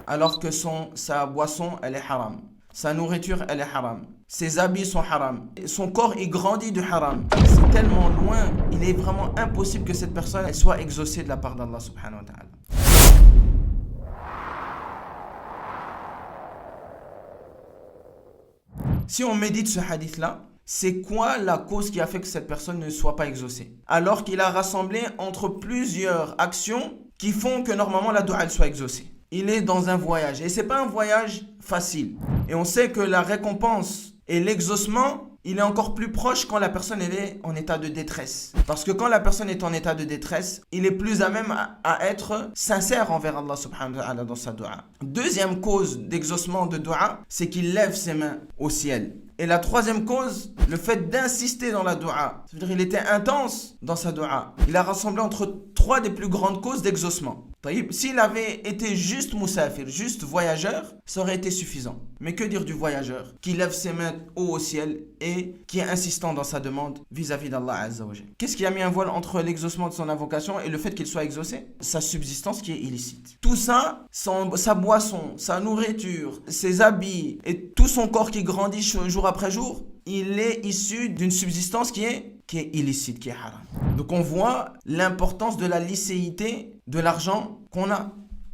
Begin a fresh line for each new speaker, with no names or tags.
alors que sa boisson, elle est haram. Sa nourriture, elle est haram. Ses habits sont haram. Son corps, il grandit du haram. C'est tellement loin, il est vraiment impossible que cette personne elle soit exaucée de la part d'Allah subhanahu wa ta'ala. Si on médite ce hadith-là, c'est quoi la cause qui a fait que cette personne ne soit pas exaucée? Alors qu'il a rassemblé entre plusieurs actions qui font que normalement la doua elle soit exaucée. Il est dans un voyage et c'est pas un voyage facile. Et on sait que la récompense et l'exaucement, il est encore plus proche quand la personne elle est en état de détresse. Parce que quand la personne est en état de détresse, il est plus à même à être sincère envers Allah subhanahu wa ta'ala dans sa doua. Deuxième cause d'exaucement de doua, c'est qu'il lève ses mains au ciel. Et la troisième cause, le fait d'insister dans la doua. C'est-à-dire qu'il était intense dans sa doua. Il a rassemblé entre trois des plus grandes causes d'exaucement. S'il avait été juste moussafir, juste voyageur, ça aurait été suffisant. Mais que dire du voyageur qui lève ses mains haut au ciel et qui est insistant dans sa demande vis-à-vis d'Allah Azza wa Jal? Qu'est-ce qui a mis un voile entre l'exaucement de son invocation et le fait qu'il soit exaucé? Sa subsistance qui est illicite. Tout ça, sa boisson, sa nourriture, ses habits et tout son corps qui grandit jour après jour, il est issu d'une subsistance qui est illicite, qui est haram. Donc on voit l'importance de la licéité de l'argent qu'on a.